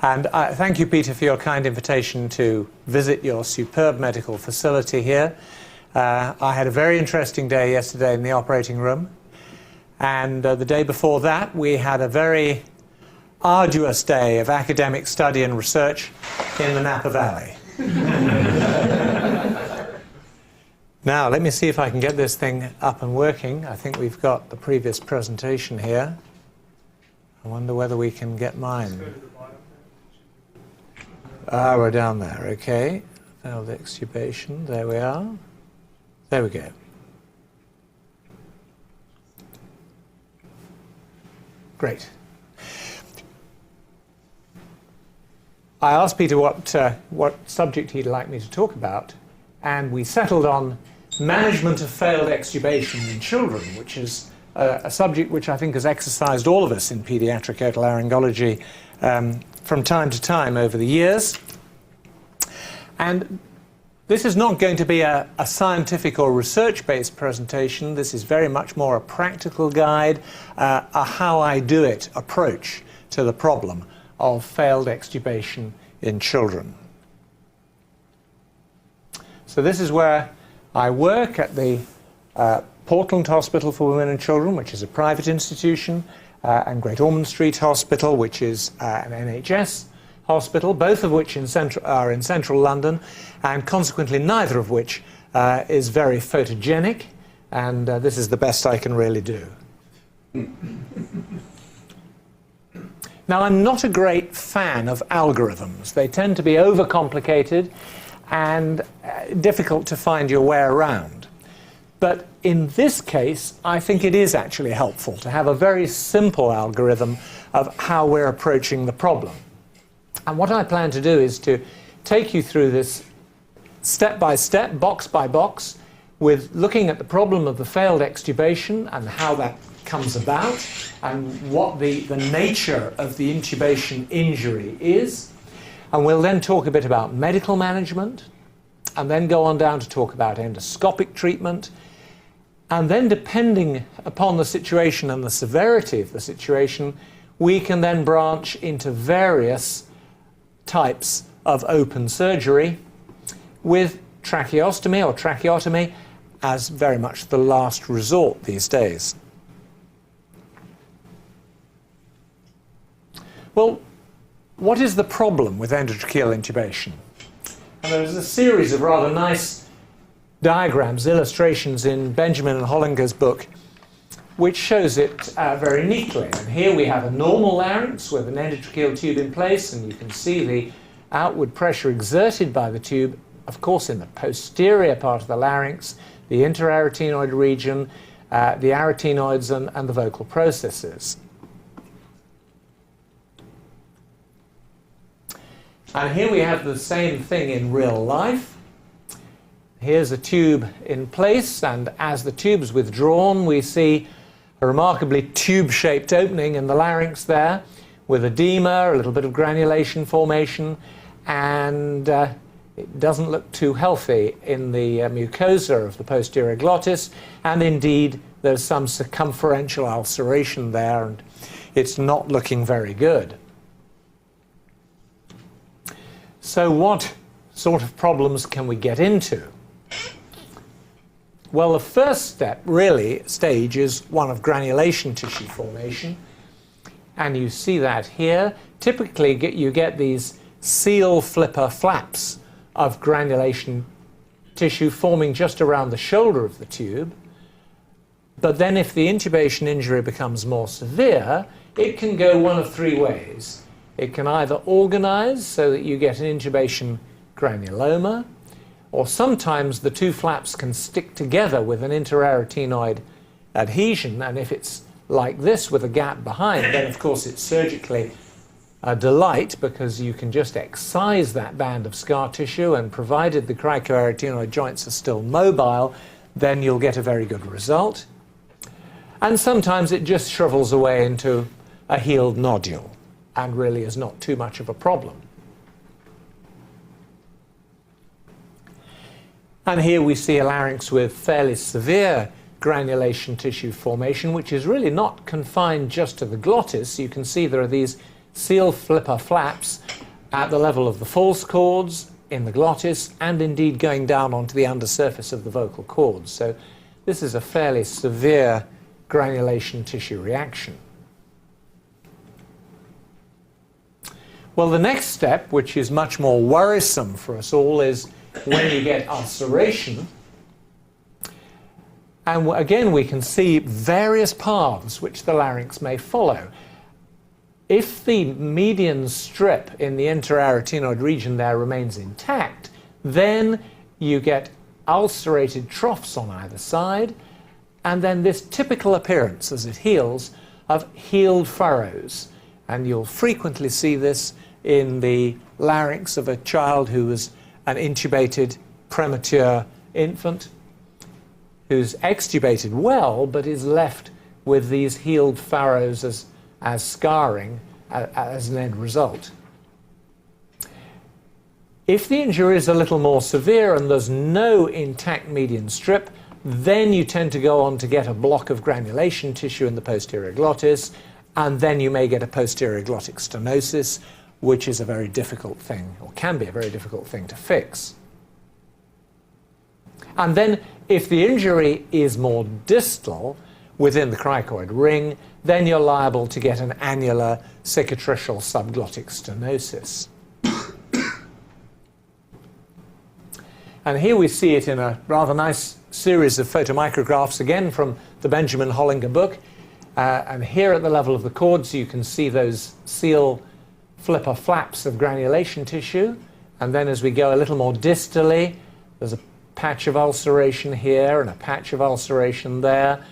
And thank you, Peter, for your kind invitation to visit your superb medical facility here. I had a very interesting day yesterday in the operating room. And the day before that, we had a very arduous day of academic study and research in the Napa Valley. Now, let me see if I can get this thing up and working. I think we've got the previous presentation here. I wonder whether we can get mine. We're down there, okay. Failed extubation, there we are. There we go. Great. I asked Peter what subject he'd like me to talk about, and we settled on management of failed extubation in children, which is a subject which I think has exercised all of us in pediatric otolaryngology from time to time over the years. And this is not going to be a scientific or research-based presentation. This is very much more a practical guide, a how I do it approach to the problem of failed extubation in children. So this is where I work at the Portland Hospital for Women and Children, which is a private institution, and Great Ormond Street Hospital, which is an NHS hospital, both of which are in central London, and consequently neither of which is very photogenic, and this is the best I can really do. Now, I'm not a great fan of algorithms. They tend to be overcomplicated and difficult to find your way around. But in this case, I think it is actually helpful to have a very simple algorithm of how we're approaching the problem. And what I plan to do is to take you through this step by step, box by box, with looking at the problem of the failed extubation and how that comes about and what the nature of the intubation injury is. And we'll then talk a bit about medical management, and then go on down to talk about endoscopic treatment. And then, depending upon the situation and the severity of the situation, we can then branch into various types of open surgery, with tracheostomy or tracheotomy as very much the last resort these days. Well, what is the problem with endotracheal intubation? And there's a series of rather nice diagrams, illustrations in Benjamin and Hollinger's book, which shows it very neatly. And here we have a normal larynx with an endotracheal tube in place, and you can see the outward pressure exerted by the tube, of course, in the posterior part of the larynx, the interarytenoid region, the arytenoids, and the vocal processes. And here we have the same thing in real life. Here's a tube in place, and as the tube's withdrawn, we see a remarkably tube-shaped opening in the larynx there, with edema, a little bit of granulation formation, and it doesn't look too healthy in the mucosa of the posterior glottis, and indeed there's some circumferential ulceration there, and it's not looking very good. So what sort of problems can we get into? Well, the first stage is one of granulation tissue formation, and you see that here. Typically you get these seal flipper flaps of granulation tissue forming just around the shoulder of the tube. But then if the intubation injury becomes more severe, it can go one of three ways. It can either organize so that you get an intubation granuloma, or sometimes the two flaps can stick together with an interarytenoid adhesion, and if it's like this with a gap behind, then of course it's surgically a delight, because you can just excise that band of scar tissue, and provided the cricoarytenoid joints are still mobile, then you'll get a very good result. And sometimes it just shrivels away into a healed nodule and really is not too much of a problem. And here we see a larynx with fairly severe granulation tissue formation, which is really not confined just to the glottis. You can see there are these seal flipper flaps at the level of the false chords, in the glottis, and indeed going down onto the undersurface of the vocal cords. So this is a fairly severe granulation tissue reaction. Well, the next step, which is much more worrisome for us all, is when you get ulceration. And again, we can see various paths which the larynx may follow. If the median strip in the interarytenoid region there remains intact, then you get ulcerated troughs on either side, and then this typical appearance as it heals of healed furrows. And you'll frequently see this in the larynx of a child who was an intubated premature infant who's extubated well but is left with these healed furrows as scarring as an end result. If the injury is a little more severe and there's no intact median strip, then you tend to go on to get a block of granulation tissue in the posterior glottis, and then you may get a posterior glottic stenosis, which is a very difficult thing, or can be a very difficult thing to fix. And then if the injury is more distal within the cricoid ring, then you're liable to get an annular cicatricial subglottic stenosis. And here we see it in a rather nice series of photomicrographs, again from the Benjamin Hollinger book. And here at the level of the cords, you can see those seal flipper flaps of granulation tissue. And then as we go a little more distally, there's a patch of ulceration here and a patch of ulceration there.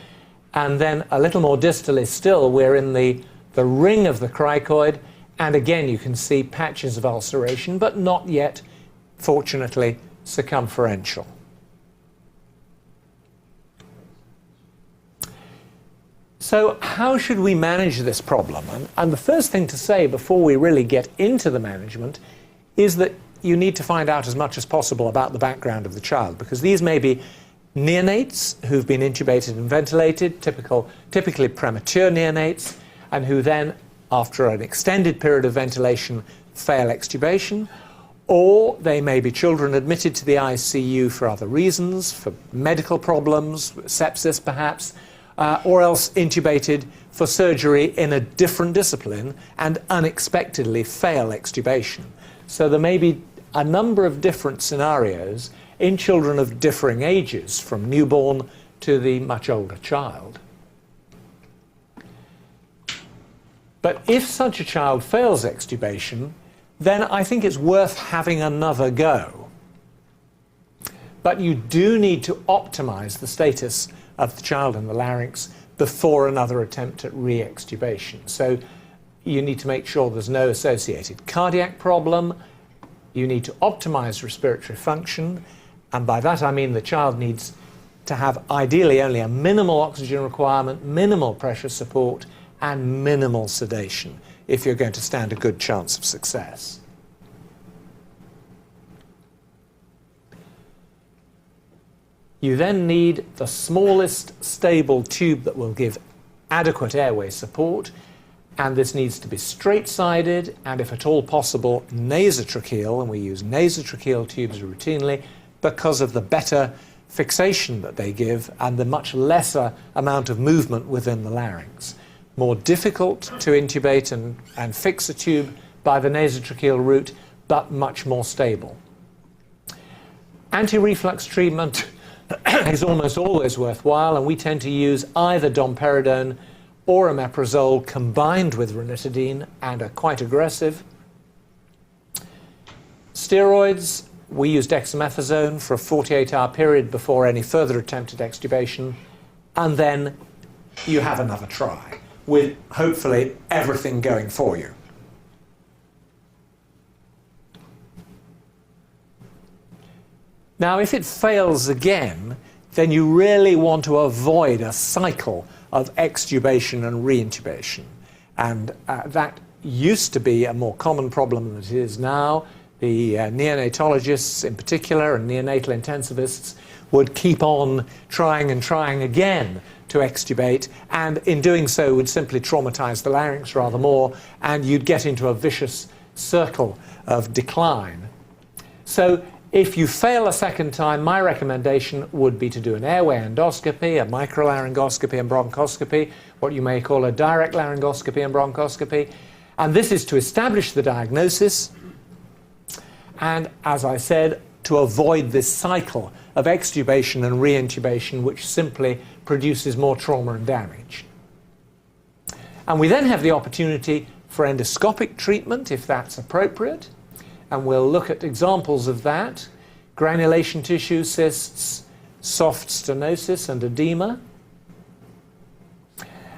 And then a little more distally still, we're in the ring of the cricoid. And again, you can see patches of ulceration, but not yet, fortunately, circumferential. So how should we manage this problem? And the first thing to say before we really get into the management is that you need to find out as much as possible about the background of the child, because these may be neonates who've been intubated and ventilated, typically premature neonates, and who then, after an extended period of ventilation, fail extubation. Or they may be children admitted to the ICU for other reasons, for medical problems, sepsis perhaps, or else intubated for surgery in a different discipline and unexpectedly fail extubation. So there may be a number of different scenarios in children of differing ages, from newborn to the much older child. But if such a child fails extubation, then I think it's worth having another go. But you do need to optimize the status of the child in the larynx before another attempt at re-extubation. So you need to make sure there's no associated cardiac problem. You need to optimize respiratory function. And by that I mean the child needs to have ideally only a minimal oxygen requirement, minimal pressure support, and minimal sedation if you're going to stand a good chance of success. You then need the smallest stable tube that will give adequate airway support, and this needs to be straight-sided and, if at all possible, nasotracheal, and we use nasotracheal tubes routinely because of the better fixation that they give and the much lesser amount of movement within the larynx. More difficult to intubate and fix a tube by the nasotracheal route, but much more stable. Anti-reflux treatment is almost always worthwhile, and we tend to use either domperidone or omeprazole combined with ranitidine and are quite aggressive. Steroids, we use dexamethasone for a 48-hour period before any further attempt at extubation, and then you have another try, with hopefully everything going for you. Now, if it fails again, then you really want to avoid a cycle of extubation and reintubation. And that used to be a more common problem than it is now. The neonatologists in particular and neonatal intensivists would keep on trying and trying again to extubate, and in doing so would simply traumatize the larynx rather more, and you'd get into a vicious circle of decline. So if you fail a second time, my recommendation would be to do an airway endoscopy, a microlaryngoscopy and bronchoscopy, what you may call a direct laryngoscopy and bronchoscopy, and this is to establish the diagnosis and, as I said, to avoid this cycle of extubation and reintubation, which simply produces more trauma and damage. And we then have the opportunity for endoscopic treatment, if that's appropriate, and we'll look at examples of that: granulation tissue, cysts, soft stenosis and edema.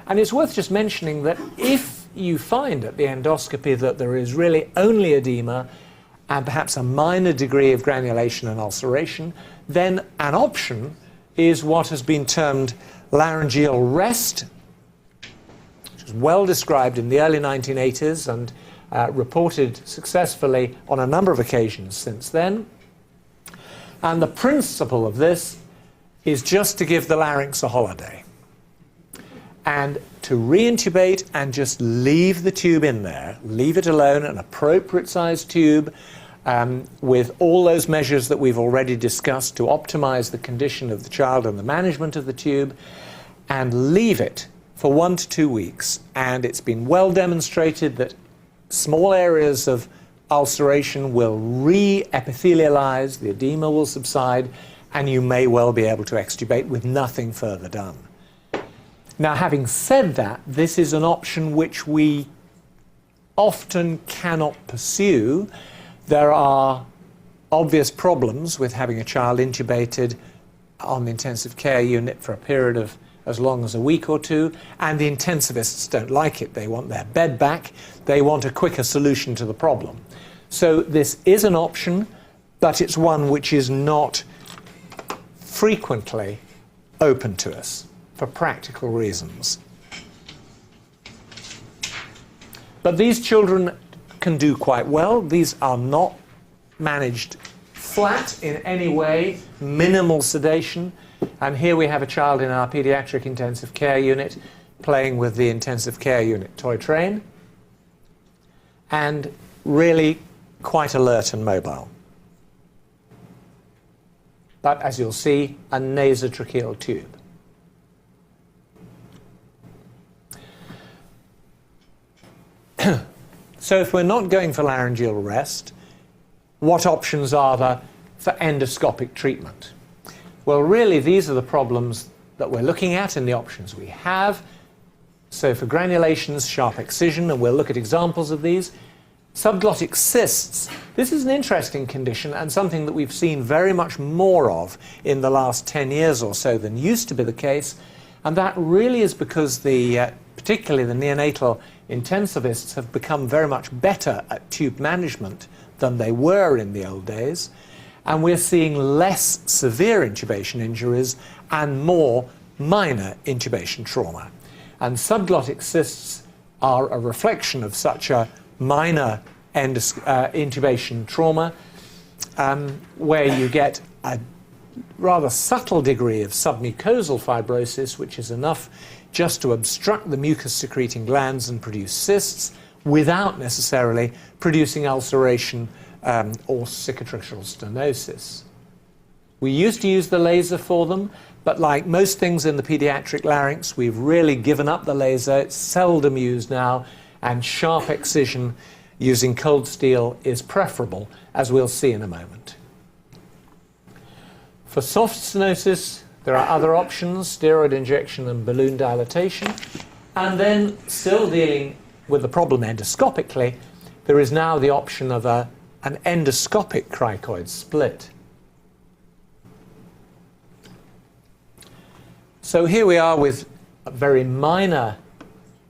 And it's worth just mentioning that if you find at the endoscopy that there is really only edema and perhaps a minor degree of granulation and ulceration, then an option is what has been termed laryngeal rest, which was well described in the early 1980s and reported successfully on a number of occasions since then. And the principle of this is just to give the larynx a holiday and to reintubate and just leave the tube in there, leave it alone, an appropriate sized tube, with all those measures that we've already discussed to optimize the condition of the child and the management of the tube, and leave it for 1 to 2 weeks. And it's been well demonstrated that small areas of ulceration will re-epithelialize, the edema will subside, and you may well be able to extubate with nothing further done. Now, having said that, this is an option which we often cannot pursue. There are obvious problems with having a child intubated on the intensive care unit for a period of as long as a week or two, and the intensivists don't like it. They want their bed back. They want a quicker solution to the problem. So this is an option, but it's one which is not frequently open to us for practical reasons. But these children can do quite well. These are not managed flat in any way, minimal sedation. And here we have a child in our pediatric intensive care unit playing with the intensive care unit toy train, and really quite alert and mobile. But as you'll see, a nasotracheal tube. So if we're not going for laryngeal rest, what options are there for endoscopic treatment? Well, really, these are the problems that we're looking at and the options we have. So for granulations, sharp excision, and we'll look at examples of these. Subglottic cysts. This is an interesting condition and something that we've seen very much more of in the last 10 years or so than used to be the case. And that really is because particularly the neonatal intensivists have become very much better at tube management than they were in the old days. And we're seeing less severe intubation injuries and more minor intubation trauma. And subglottic cysts are a reflection of such a minor intubation trauma, where you get a rather subtle degree of submucosal fibrosis, which is enough just to obstruct the mucus-secreting glands and produce cysts without necessarily producing ulceration or cicatricial stenosis. We used to use the laser for them, but like most things in the pediatric larynx, we've really given up the laser. It's seldom used now, and sharp excision using cold steel is preferable, as we'll see in a moment. For soft stenosis, there are other options: steroid injection and balloon dilatation. And then, still dealing with the problem endoscopically, there is now the option of an endoscopic cricoid split. So here we are with very minor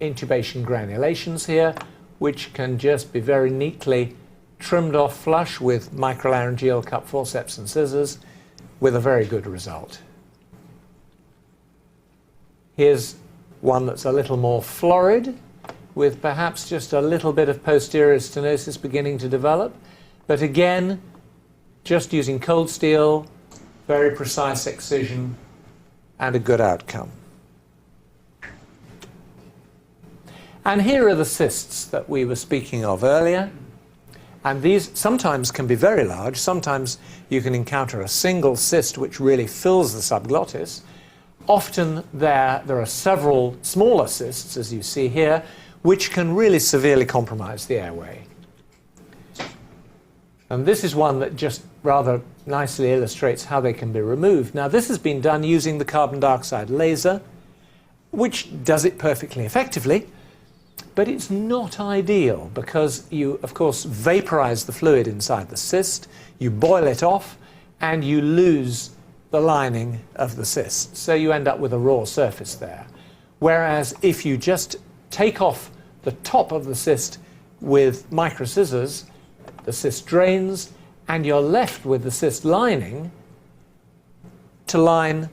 intubation granulations here, which can just be very neatly trimmed off flush with microlaryngeal cup forceps and scissors, with a very good result. Here's one that's a little more florid, with perhaps just a little bit of posterior stenosis beginning to develop. But again, just using cold steel, very precise excision, and a good outcome. And here are the cysts that we were speaking of earlier. And these sometimes can be very large. Sometimes you can encounter a single cyst which really fills the subglottis. Often there are several smaller cysts, as you see here, which can really severely compromise the airway. And this is one that just rather nicely illustrates how they can be removed. Now, this has been done using the carbon dioxide laser, which does it perfectly effectively, but it's not ideal because you, of course, vaporize the fluid inside the cyst, you boil it off, and you lose the lining of the cyst. So you end up with a raw surface there. Whereas if you just take off the top of the cyst with micro scissors, the cyst drains, and you're left with the cyst lining to line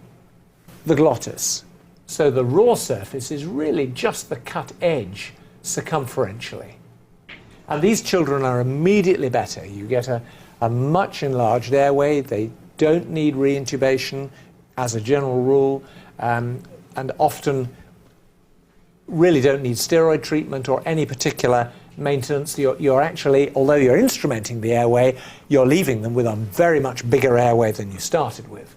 the glottis. So the raw surface is really just the cut edge circumferentially. And these children are immediately better. You get a much enlarged airway. They don't need reintubation as a general rule, and often really don't need steroid treatment or any particular maintenance. You're actually, although you're instrumenting the airway, you're leaving them with a very much bigger airway than you started with.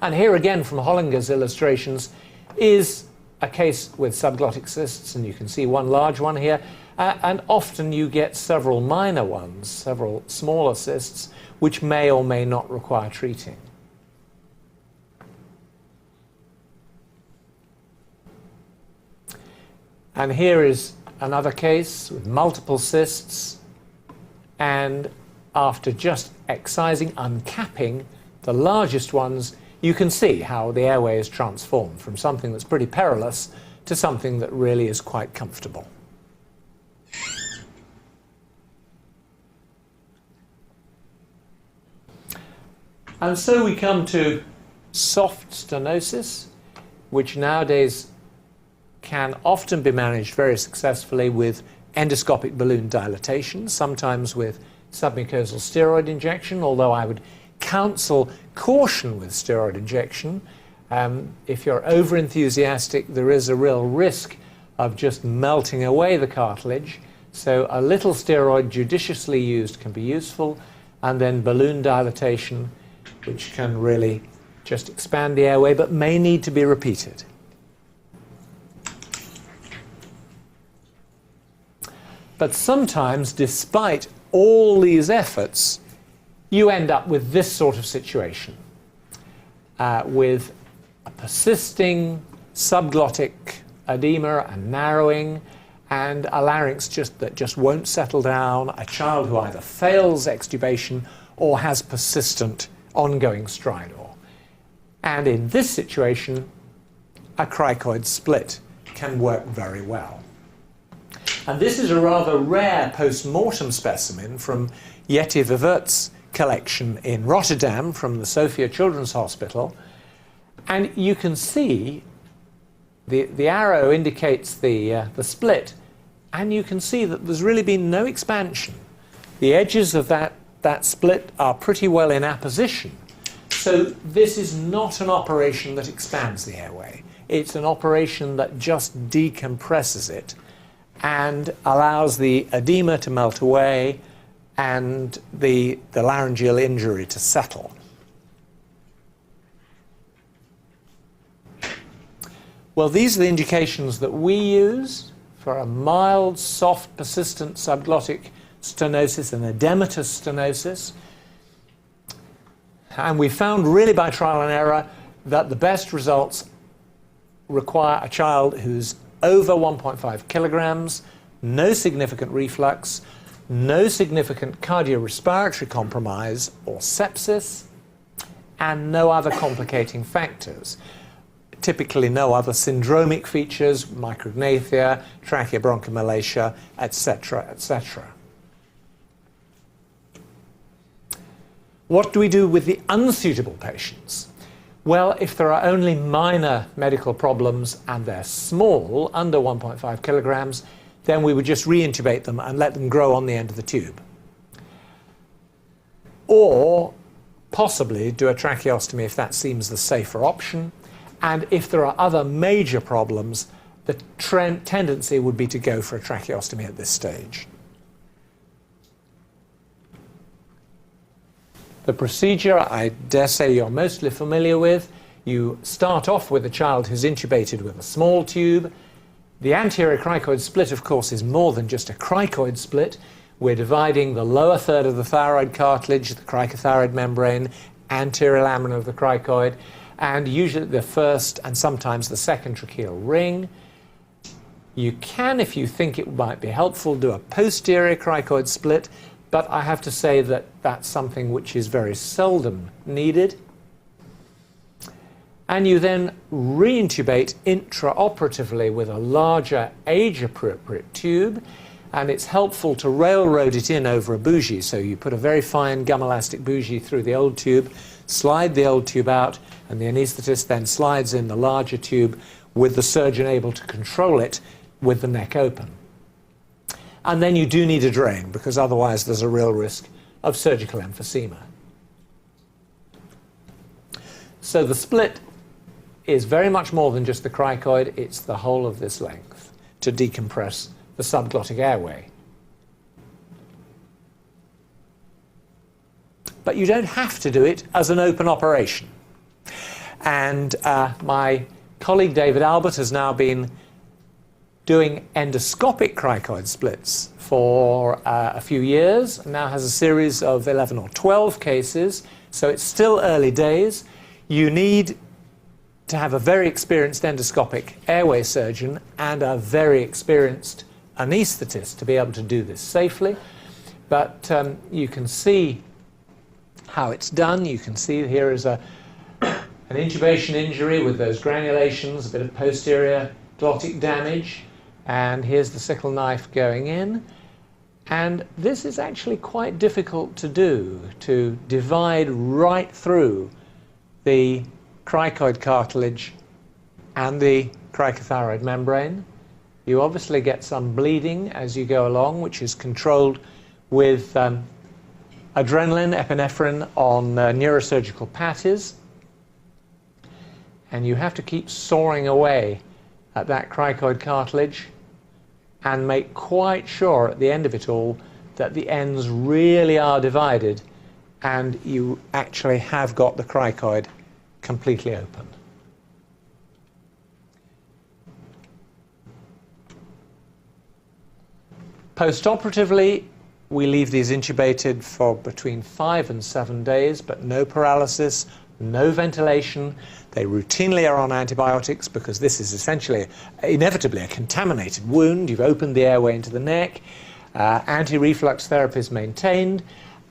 And here again from Hollinger's illustrations is a case with subglottic cysts, and you can see one large one here, and often you get several minor ones, several smaller cysts, which may or may not require treating. And here is another case with multiple cysts, and after just excising, uncapping the largest ones, you can see how the airway is transformed from something that's pretty perilous to something that really is quite comfortable. And so we come to soft stenosis, which nowadays can often be managed very successfully with endoscopic balloon dilatation, sometimes with submucosal steroid injection, although I would counsel caution with steroid injection. If you're over-enthusiastic, there is a real risk of just melting away the cartilage. So a little steroid judiciously used can be useful, and then balloon dilatation, which can really just expand the airway, but may need to be repeated. But sometimes, despite all these efforts, you end up with this sort of situation, with a persisting subglottic edema and narrowing, and a larynx that just won't settle down, a child who either fails extubation or has persistent ongoing stridor. And in this situation, a cricoid split can work very well. And this is a rather rare post-mortem specimen from Yeti Vivert's collection in Rotterdam from the Sophia Children's Hospital. And you can see the arrow indicates the split, and you can see that there's really been no expansion. The edges of that split are pretty well in apposition. So this is not an operation that expands the airway. It's an operation that just decompresses it and allows the edema to melt away and the laryngeal injury to settle. Well, these are the indications that we use for a mild, soft, persistent subglottic stenosis and edematous stenosis. And we found really by trial and error that the best results require a child who's over 1.5 kilograms, no significant reflux, no significant cardiorespiratory compromise or sepsis, and no other complicating factors. Typically no other syndromic features, micrognathia, tracheobronchomalacia, etc., etc. What do we do with the unsuitable patients? Well, if there are only minor medical problems and they're small, under 1.5 kilograms, then we would just re-intubate them and let them grow on the end of the tube. Or possibly do a tracheostomy if that seems the safer option. And if there are other major problems, the tendency would be to go for a tracheostomy at this stage. The procedure, I dare say you're mostly familiar with. You start off with a child who's intubated with a small tube. The anterior cricoid split, of course, is more than just a cricoid split. We're dividing the lower third of the thyroid cartilage, the cricothyroid membrane, anterior lamina of the cricoid, and usually the first and sometimes the second tracheal ring. You can, if you think it might be helpful, do a posterior cricoid split, but I have to say that that's something which is very seldom needed. And you then re-intubate intraoperatively with a larger age-appropriate tube, and it's helpful to railroad it in over a bougie. So you put a very fine gum elastic bougie through the old tube, slide the old tube out, and the anaesthetist then slides in the larger tube with the surgeon able to control it with the neck open. And then you do need a drain, because otherwise there's a real risk of surgical emphysema. So the split is very much more than just the cricoid, it's the whole of this length to decompress the subglottic airway. But you don't have to do it as an open operation. And my colleague David Albert has now been doing endoscopic cricoid splits for a few years, and now has a series of 11 or 12 cases, so it's still early days. You need to have a very experienced endoscopic airway surgeon and a very experienced anaesthetist to be able to do this safely. But you can see how it's done. You can see here is an intubation injury with those granulations, a bit of posterior glottic damage, and here's the sickle knife going in. And this is actually quite difficult to do, to divide right through the cricoid cartilage and the cricothyroid membrane. You obviously get some bleeding as you go along, which is controlled with adrenaline, epinephrine on neurosurgical patties. And you have to keep sawing away at that cricoid cartilage and make quite sure at the end of it all that the ends really are divided and you actually have got the cricoid completely open. Post-operatively, we leave these intubated for between 5 and 7 days, but no paralysis, no ventilation. They routinely are on antibiotics because this is essentially, inevitably, a contaminated wound. You've opened the airway into the neck. Anti-reflux therapy is maintained.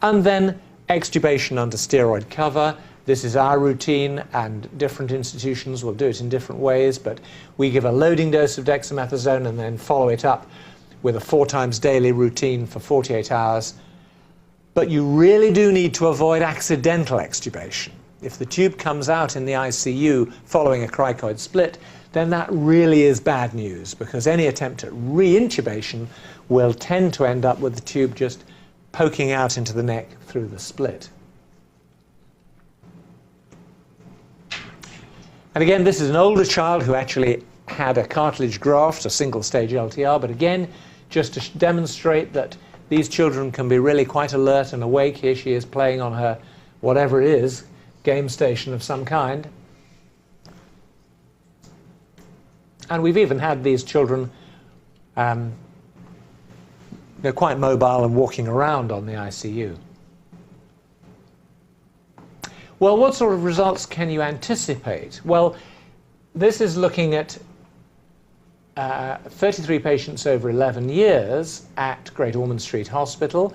And then extubation under steroid cover. This is our routine, and different institutions will do it in different ways, but we give a loading dose of dexamethasone and then follow it up with a 4 times daily routine for 48 hours. But you really do need to avoid accidental extubation. If the tube comes out in the ICU following a cricoid split, then that really is bad news, because any attempt at re-intubation will tend to end up with the tube just poking out into the neck through the split. And again, this is an older child who actually had a cartilage graft, a single-stage LTR, but again, just to demonstrate that these children can be really quite alert and awake. Here she is playing on her, whatever it is, game station of some kind. And we've even had these children, they're quite mobile and walking around on the ICU. Well, what sort of results can you anticipate? Well, this is looking at 33 patients over 11 years at Great Ormond Street Hospital,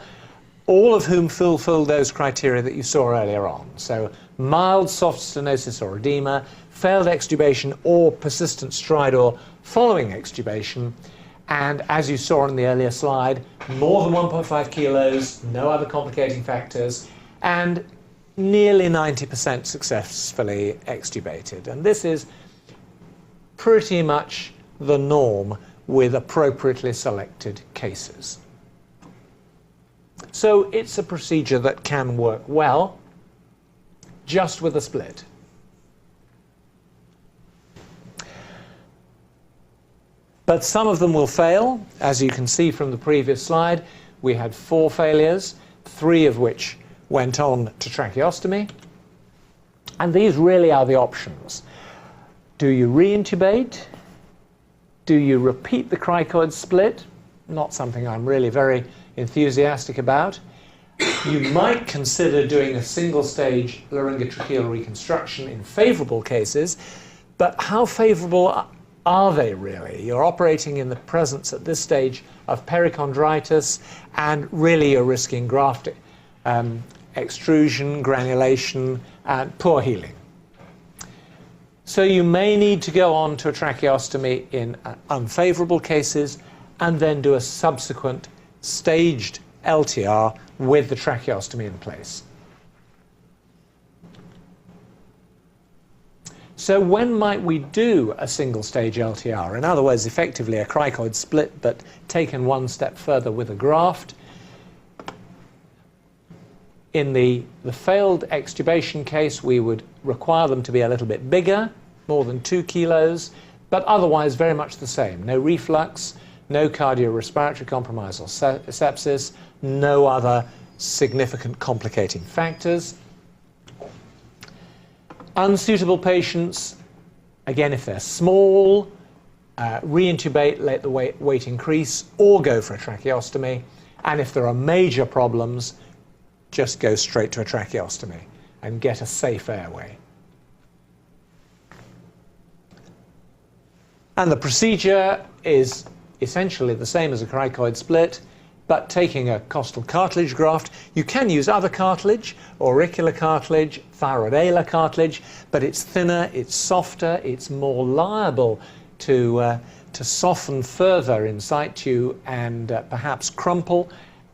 all of whom fulfill those criteria that you saw earlier on. So mild soft stenosis or edema, failed extubation or persistent stridor following extubation, and as you saw in the earlier slide, more than 1.5 kilos, no other complicating factors, and nearly 90% successfully extubated. And this is pretty much the norm with appropriately selected cases. So it's a procedure that can work well, just with a split. But some of them will fail. As you can see from the previous slide, we had 4 failures, 3 of which went on to tracheostomy. And these really are the options. Do you re-intubate? Do you repeat the cricoid split? Not something I'm really very enthusiastic about. You might consider doing a single-stage laryngotracheal reconstruction in favourable cases, but how favourable are they really? You're operating in the presence at this stage of perichondritis, and really you're risking graft extrusion, granulation, and poor healing. So you may need to go on to a tracheostomy in unfavourable cases and then do a subsequent staged LTR with the tracheostomy in place. So when might we do a single stage LTR? In other words, effectively a cricoid split, but taken one step further with a graft. In the failed extubation case, we would require them to be a little bit bigger, more than 2 kilos, but otherwise very much the same. No reflux, no cardiorespiratory compromise or sepsis, no other significant complicating factors. Unsuitable patients, again, if they're small, re-intubate, let the weight increase, or go for a tracheostomy. And if there are major problems, just go straight to a tracheostomy and get a safe airway. And the procedure is essentially the same as a cricoid split, but taking a costal cartilage graft. You can use other cartilage, auricular cartilage, thyroid cartilage, but it's thinner, it's softer, it's more liable to soften further in situ and perhaps crumple.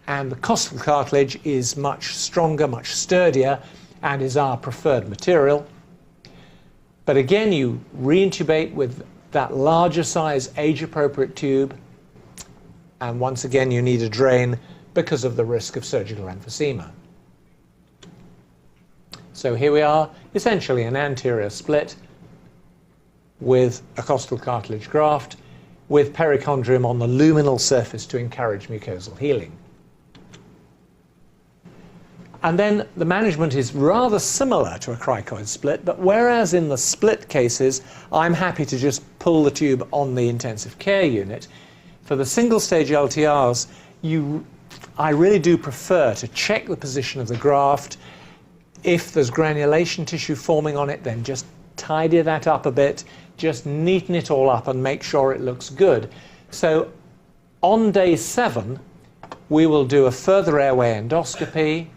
And the costal cartilage is much stronger, much sturdier, and is our preferred material. But again, you re-intubate with that larger size, age-appropriate tube, and once again you need a drain because of the risk of surgical emphysema. So here we are, essentially an anterior split with a costal cartilage graft with perichondrium on the luminal surface to encourage mucosal healing. And then the management is rather similar to a cricoid split, but whereas in the split cases, I'm happy to just pull the tube on the intensive care unit, for the single stage LTRs, I really do prefer to check the position of the graft. If there's granulation tissue forming on it, then just tidy that up a bit, just neaten it all up and make sure it looks good. So on day 7, we will do a further airway endoscopy,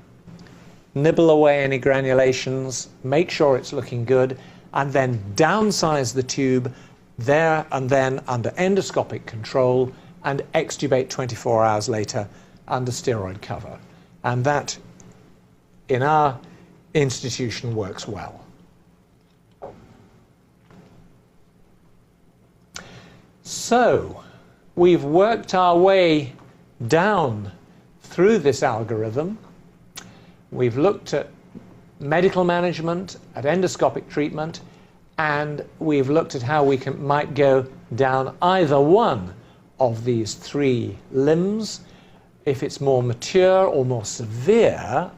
nibble away any granulations, make sure it's looking good, and then downsize the tube there and then under endoscopic control and extubate 24 hours later under steroid cover. And that, in our institution, works well. So, we've worked our way down through this algorithm. We've looked at medical management, at endoscopic treatment, and we've looked at how we might go down either one of these 3 limbs. If it's more mature or more severe,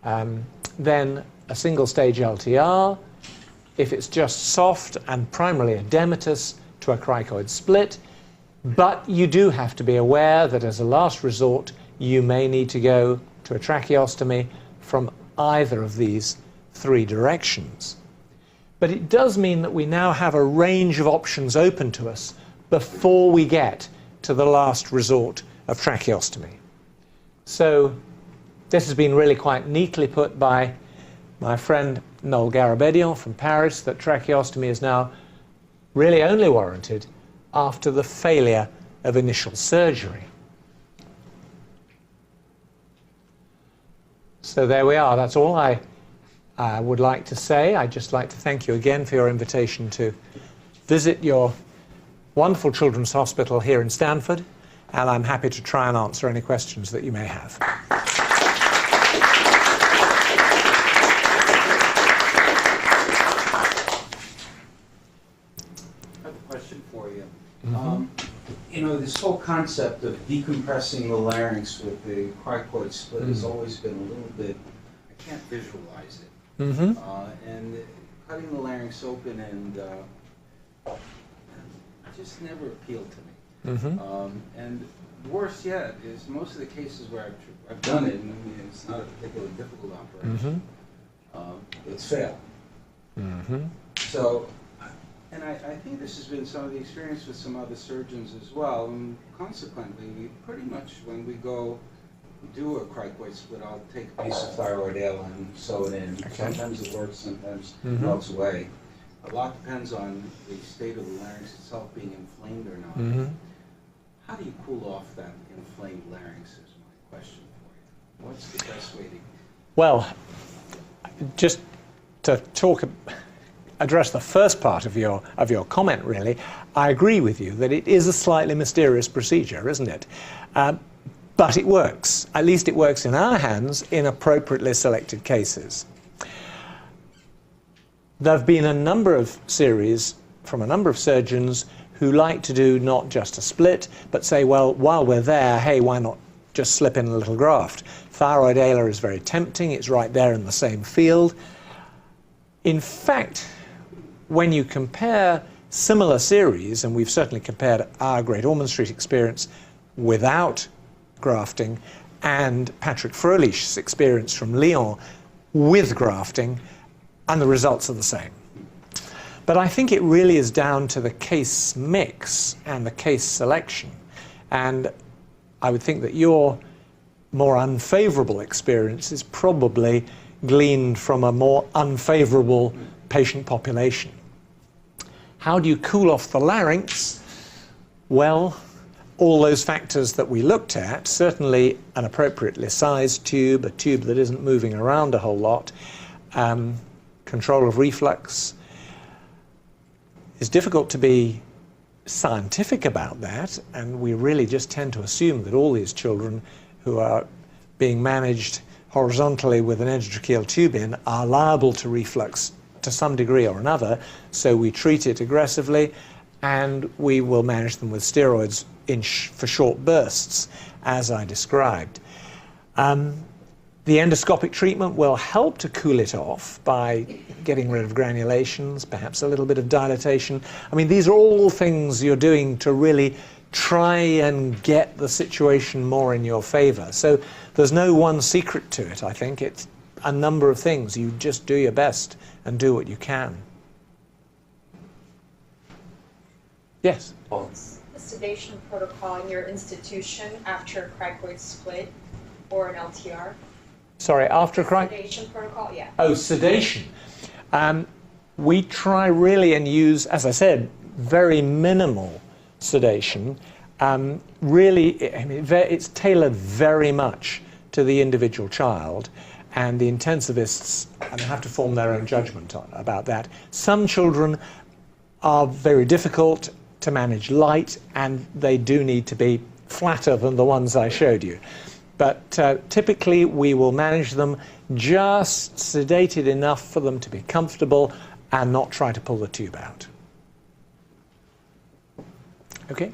then a single stage LTR. If it's just soft and primarily edematous, to a cricoid split. But you do have to be aware that as a last resort, you may need to go to a tracheostomy from either of these 3 directions. But it does mean that we now have a range of options open to us before we get to the last resort of tracheostomy. So this has been really quite neatly put by my friend Noel Garabedian from Paris, that tracheostomy is now really only warranted after the failure of initial surgery. So there we are. That's all I would like to say. I'd just like to thank you again for your invitation to visit your wonderful children's hospital here in Stanford, and I'm happy to try and answer any questions that you may have. You know, this whole concept of decompressing the larynx with the cricoid split has always been a little bit, I can't visualize it. And cutting the larynx open and just never appealed to me. And worse yet is most of the cases where I've done it, and I mean, it's not a particularly difficult operation, it's failed. So, and I think this has been some of the experience with some other surgeons as well, and consequently, we pretty much, when we go do a cricoid split, I'll take a piece of thyroid ale and sew it in. Sometimes it works, sometimes it melts away. A lot depends on the state of the larynx itself being inflamed or not. How do you cool off that inflamed larynx is my question for you. What's the best way to... Well, just to address the first part of your comment, really, I agree with you that it is a slightly mysterious procedure, isn't it? But it works. At least it works in our hands in appropriately selected cases. There have been a number of series from a number of surgeons who like to do not just a split, but say, well, while we're there, hey, why not just slip in a little graft? Thyroid ala is very tempting. It's right there in the same field. In fact, when you compare similar series, and we've certainly compared our Great Ormond Street experience without grafting and Patrick Froehlich's experience from Lyon with grafting, and the results are the same. But I think it really is down to the case mix and the case selection. And I would think that your more unfavorable experience is probably gleaned from a more unfavorable patient population. How do you cool off the larynx? Well, all those factors that we looked at, certainly an appropriately sized tube, a tube that isn't moving around a whole lot, control of reflux. It's difficult to be scientific about that, and we really just tend to assume that all these children who are being managed horizontally with an endotracheal tube in are liable to reflux to some degree or another, so we treat it aggressively and we will manage them with steroids for short bursts, as I described. The endoscopic treatment will help to cool it off by getting rid of granulations, perhaps a little bit of dilatation. I mean, these are all things you're doing to really try and get the situation more in your favor. So there's no one secret to it, I think. It's a number of things. You just do your best and do what you can. Yes? What's the sedation protocol in your institution after a cricoid split or an LTR? Sorry, after a sedation protocol, yeah. Oh, sedation. We try really and use, as I said, very minimal sedation. Really, I mean, it's tailored very much to the individual child, and the intensivists have to form their own judgment about that. Some children are very difficult to manage light, and they do need to be flatter than the ones I showed you. But typically we will manage them just sedated enough for them to be comfortable and not try to pull the tube out. Okay?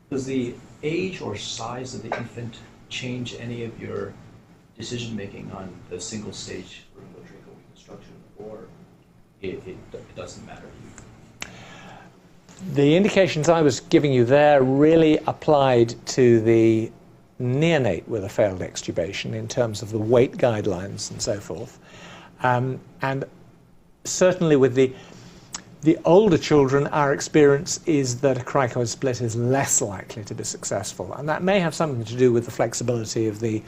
Does the age or size of the infant change any of your decision-making on the single-stage endotracheal reconstruction, or it doesn't matter to you? The indications I was giving you there really applied to the neonate with a failed extubation in terms of the weight guidelines and so forth. And certainly with the older children, our experience is that a cricoid split is less likely to be successful. And that may have something to do with the flexibility of the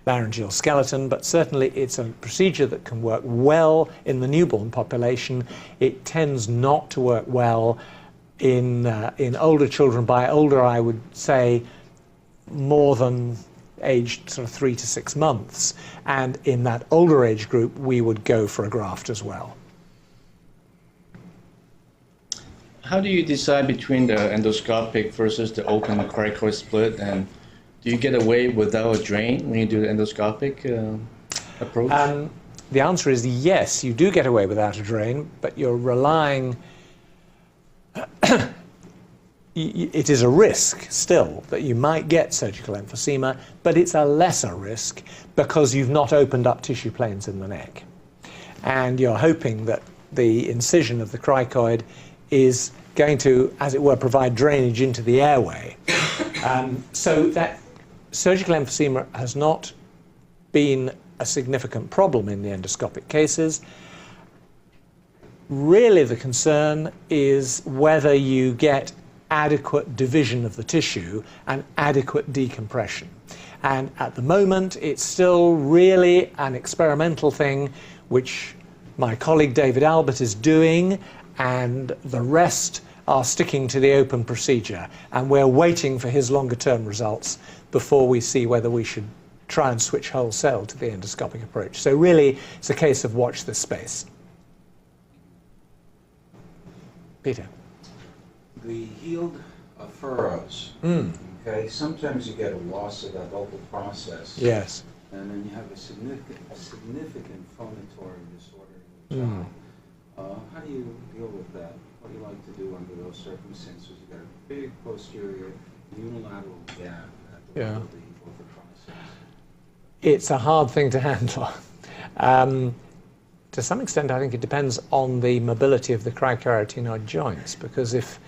laryngeal skeleton, but certainly it's a procedure that can work well in the newborn population. It tends not to work well in older children. By older, I would say more than aged sort of 3 to 6 months. And in that older age group, we would go for a graft as well. how do you decide between the endoscopic versus the open cricoid split, and do you get away without a drain when you do the endoscopic approach? The answer is yes, you do get away without a drain, but you're relying... It is a risk still that you might get surgical emphysema, but it's a lesser risk because you've not opened up tissue planes in the neck. And you're hoping that the incision of the cricoid is going to, as it were, provide drainage into the airway. So that surgical emphysema has not been a significant problem in the endoscopic cases. Really the concern is whether you get adequate division of the tissue and adequate decompression. And at the moment, it's still really an experimental thing, which my colleague David Albert is doing, and the rest are sticking to the open procedure. And we're waiting for his longer-term results before we see whether we should try and switch wholesale to the endoscopic approach. So really, it's a case of watch this space. Peter. The healed furrows, okay, sometimes you get a loss of that vocal process. Yes. And then you have a significant phonatory disorder in the child. How do you deal with that? What do you like to do under those circumstances? You've got a big posterior unilateral gap at the level of the vocal process. It's a hard thing to handle. To some extent, I think it depends on the mobility of the cricoarytenoid joints, because if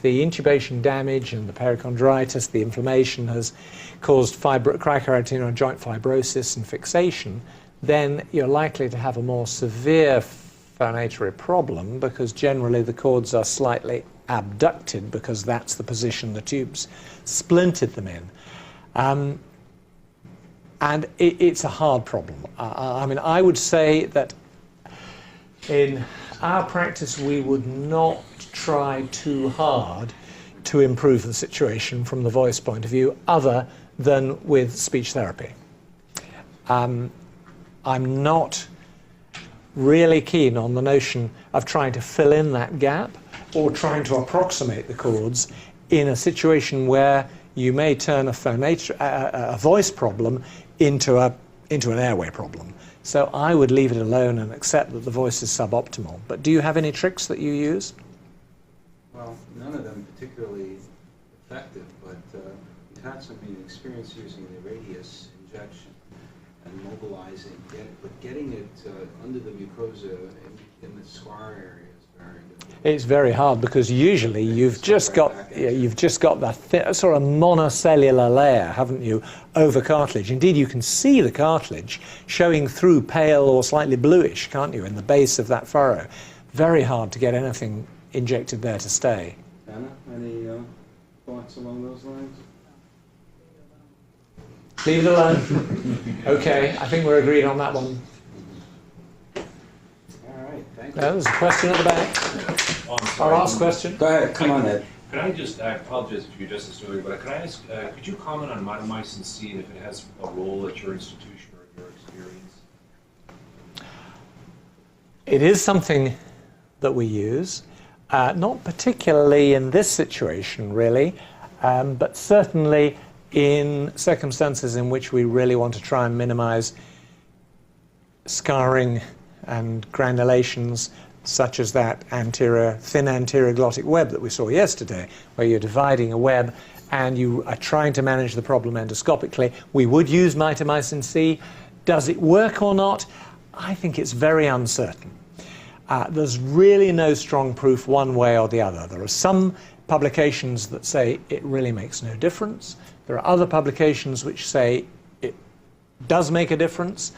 the intubation damage and the perichondritis, the inflammation has caused cricoarytenoid joint fibrosis and fixation, then you're likely to have a more severe phonatory problem, because generally the cords are slightly abducted because that's the position the tubes splintered them in. And it's a hard problem. I mean, I would say that in our practice, we would not try too hard to improve the situation from the voice point of view, other than with speech therapy. I'm not really keen on the notion of trying to fill in that gap or trying to approximate the chords in a situation where you may turn a voice problem into an airway problem. So I would leave it alone and accept that the voice is suboptimal. But do you have any tricks that you use? Well, none of them particularly effective, but we've had some experience using the radius injection and mobilizing, getting it under the mucosa in the scar area is very difficult. It's very hard because usually you've just got that sort of monocellular layer, haven't you, over cartilage. Indeed, you can see the cartilage showing through pale or slightly bluish, can't you, in the base of that furrow. Very hard to get anything injected there to stay. Anna, any thoughts along those lines? Leave it alone. Okay, I think we're agreed on that one. All right, thank you. There's a question at the back. Our last question. Go ahead, come on, Ed. Could I just, I apologize if you addressed this earlier, but could I ask, could you comment on mitomycin C and if it has a role at your institution or in your experience? It is something that we use, not particularly in this situation, really, but certainly in circumstances in which we really want to try and minimize scarring and granulations, such as that thin anterior glottic web that we saw yesterday, where you're dividing a web and you are trying to manage the problem endoscopically. We would use mitomycin C. Does it work or not? I think it's very uncertain. There's really no strong proof one way or the other. There are some publications that say it really makes no difference. There are other publications which say it does make a difference.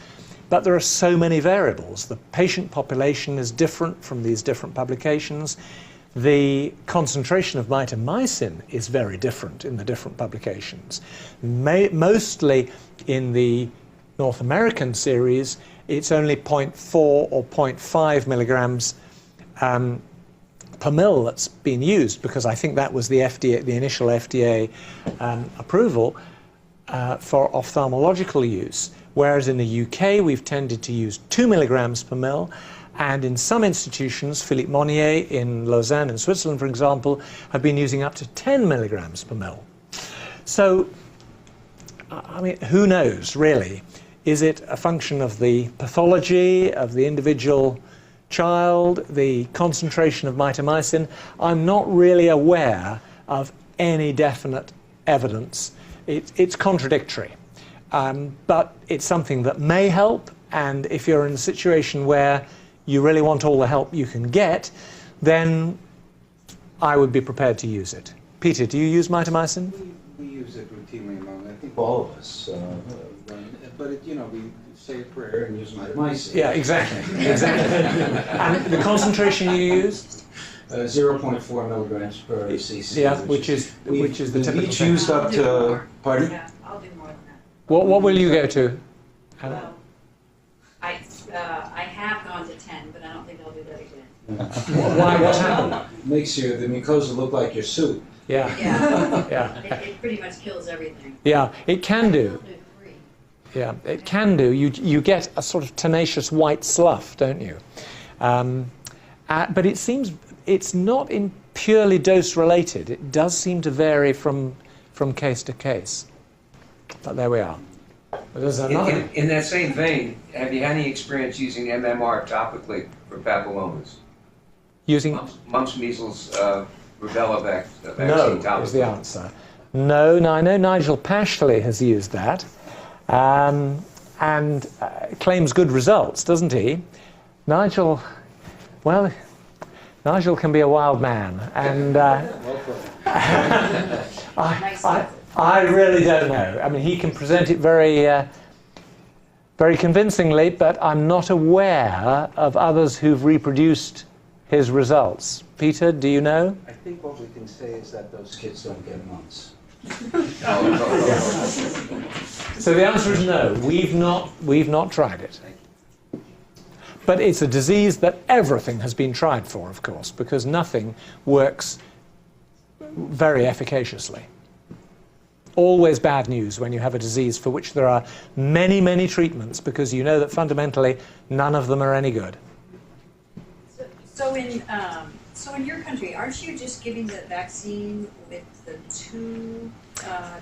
But there are so many variables. The patient population is different from these different publications. The concentration of mitomycin is very different in the different publications. Mostly in the North American series, it's only 0.4 or 0.5 milligrams per mil that's been used, because I think that was the initial FDA approval for ophthalmological use. Whereas in the UK, we've tended to use 2 milligrams per mil, And in some institutions, Philippe Monnier in Lausanne in Switzerland, for example, have been using up to 10 milligrams per mil. So, I mean, who knows, really? Is it a function of the pathology of the individual child, the concentration of mitomycin? I'm not really aware of any definite evidence. It's contradictory. But it's something that may help, and if you're in a situation where you really want all the help you can get, then I would be prepared to use it. Peter, do you use mitomycin? We use it routinely among, I think, all of us. But, we say a prayer and use mitomycin. Yeah, exactly. And the concentration you use? 0.4 milligrams per cc. Yeah, which is the typical each thing. used up to, pardon? Yeah, I'll do more than that. What will you go to? Well, I have gone to 10, but I don't think I'll do that again. Why? What happened? Makes the mucosa look like your suit. Yeah. Yeah, Yeah. it pretty much kills everything. Yeah, it can I'll do. do 3. Yeah, it can do. You get a sort of tenacious white slough, don't you? But it seems it's not purely dose related. It does seem to vary from case to case. But there we are. But there's another. In that same vein, have you had any experience using MMR topically for papillomas? Using Mumps, measles, rubella vaccine no topically? is the answer. No, I know Nigel Pashley has used that, and claims good results, doesn't he? Nigel can be a wild man, and I really don't know. I mean, he can present it very convincingly, but I'm not aware of others who've reproduced his results. Peter, do you know? I think what we can say is that those kids don't get mumps. So the answer is no. We've not tried it. But it's a disease that everything has been tried for, of course, because nothing works very efficaciously. Always bad news when you have a disease for which there are many, many treatments, because you know that fundamentally none of them are any good. So in your country, aren't you just giving the vaccine with the 2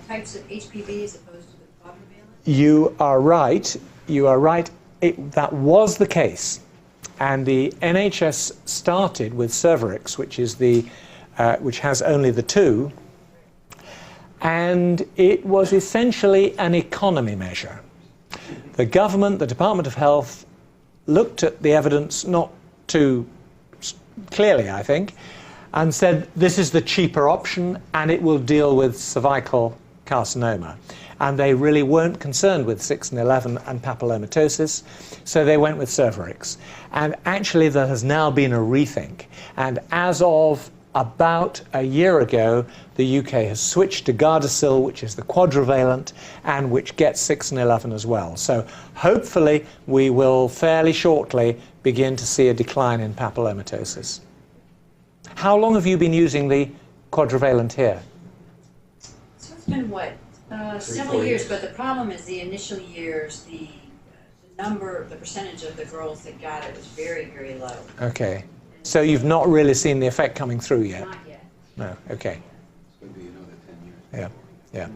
types of HPV as opposed to the quadrivalent? You are right. You are right. That was the case. And the NHS started with Cervarix, which has only the 2. And it was essentially an economy measure. The government, the Department of Health, looked at the evidence not too clearly, I think, and said this is the cheaper option and it will deal with cervical carcinoma. And they really weren't concerned with 6 and 11 and papillomatosis, so they went with Cervarix. And actually there has now been a rethink. And as of about a year ago, the UK has switched to Gardasil, which is the quadrivalent, and which gets 6 and 11 as well. So hopefully we will fairly shortly begin to see a decline in papillomatosis. How long have you been using the quadrivalent here? So it's been what? Several years, but the problem is the initial years, the percentage of the girls that got it was very, very low. Okay. So you've not really seen the effect coming through yet? Not yet. No, okay. It's going to be another 10 years. Yeah.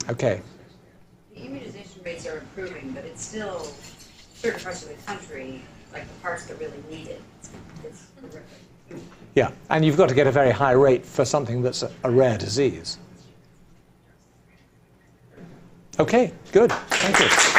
Okay. The immunization rates are improving, but it's still certain parts of the country, like the parts that really need it. It's horrific. Yeah, and you've got to get a very high rate for something that's a rare disease. Okay, good. Thank you.